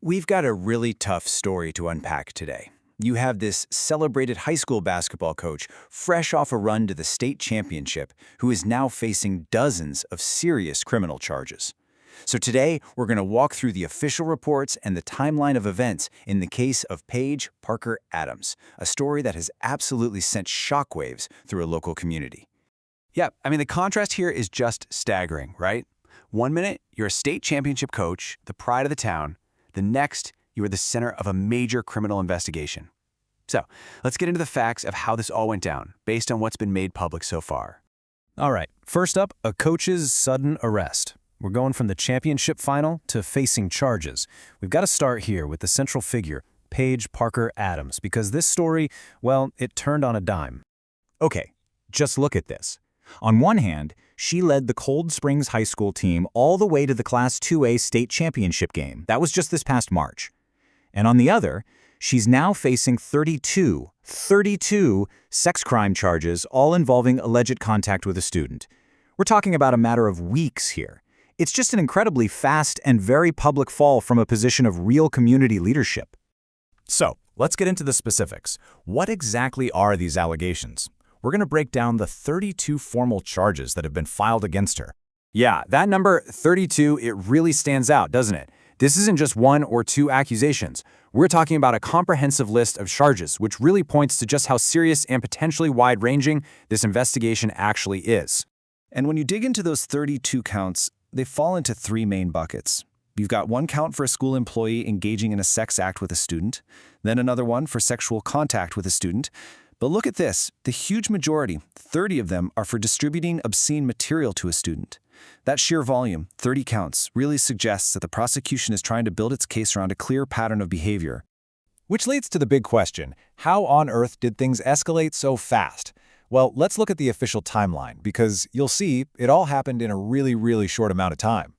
We've got a really tough story to unpack today. You have this celebrated high school basketball coach, fresh off a run to the state championship, who is now facing dozens of serious criminal charges. So today, we're going to walk through the official reports and the timeline of events in the case of Paige Parker Adams, a story that has absolutely sent shockwaves through a local community. Yeah, the contrast here is just staggering, right? One minute, you're a state championship coach, the pride of the town. The next, you are the center of a major criminal investigation. So, let's get into the facts of how this all went down, based on what's been made public so far. All right, first up, a coach's sudden arrest. We're going from the championship final to facing charges. We've got to start here with the central figure, Paige Parker Adams, because this story, well, it turned on a dime. Okay, just look at this. On one hand, she led the Cold Springs High School team all the way to the Class 2A state championship game. That was just this past March. And on the other, she's now facing 32 sex crime charges, all involving alleged contact with a student. We're talking about a matter of weeks here. It's just an incredibly fast and very public fall from a position of real community leadership. So, let's get into the specifics. What exactly are these allegations? We're going to break down the 32 formal charges that have been filed against her. Yeah, that number 32, it really stands out, doesn't it? This isn't just one or two accusations. We're talking about a comprehensive list of charges, which really points to just how serious and potentially wide-ranging this investigation actually is. And when you dig into those 32 counts, they fall into three main buckets. You've got one count for a school employee engaging in a sex act with a student, then another one for sexual contact with a student. But look at this, the huge majority, 30 of them, are for distributing obscene material to a student. That sheer volume, 30 counts, really suggests that the prosecution is trying to build its case around a clear pattern of behavior. Which leads to the big question, how on earth did things escalate so fast? Well, let's look at the official timeline, because you'll see it all happened in a really short amount of time.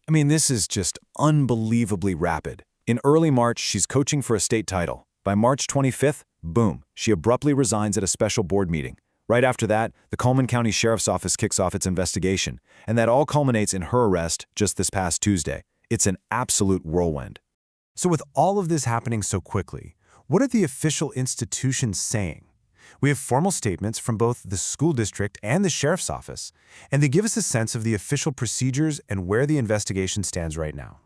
This is just unbelievably rapid. In early March, she's coaching for a state title. By March 25th, boom, she abruptly resigns at a special board meeting. Right after that, the Coleman County Sheriff's Office kicks off its investigation, and that all culminates in her arrest just this past Tuesday. It's an absolute whirlwind. So with all of this happening so quickly, what are the official institutions saying? We have formal statements from both the school district and the Sheriff's Office, and they give us a sense of the official procedures and where the investigation stands right now.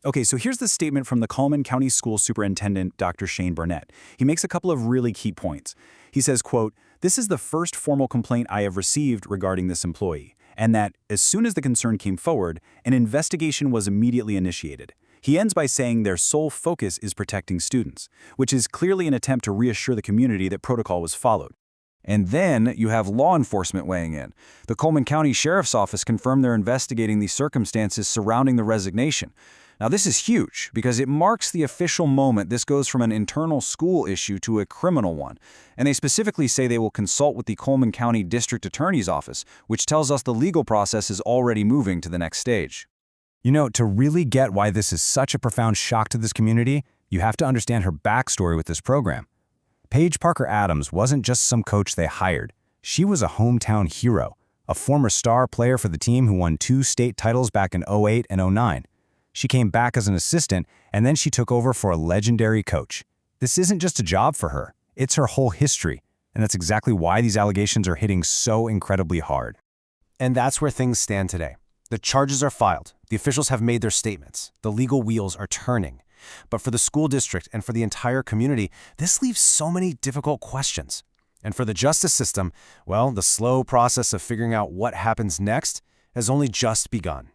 Okay, so here's the statement from the Coleman County School Superintendent, Dr. Shane Burnett. He makes a couple of really key points. He says, quote, "This is the first formal complaint I have received regarding this employee, and that, as soon as the concern came forward, an investigation was immediately initiated." He ends by saying their sole focus is protecting students, which is clearly an attempt to reassure the community that protocol was followed. And then you have law enforcement weighing in. The Coleman County Sheriff's Office confirmed they're investigating the circumstances surrounding the resignation. Now, this is huge because it marks the official moment this goes from an internal school issue to a criminal one. And they specifically say they will consult with the Coleman County District Attorney's Office, which tells us the legal process is already moving to the next stage. To really get why this is such a profound shock to this community, you have to understand her backstory with this program. Paige Parker Adams wasn't just some coach they hired. She was a hometown hero, a former star player for the team who won 2 state titles back in '08 and '09. She came back as an assistant, and then she took over for a legendary coach. This isn't just a job for her, it's her whole history, and that's exactly why these allegations are hitting so incredibly hard. And that's where things stand today. The charges are filed, the officials have made their statements, the legal wheels are turning. But for the school district and for the entire community, this leaves so many difficult questions. And for the justice system, well, the slow process of figuring out what happens next has only just begun.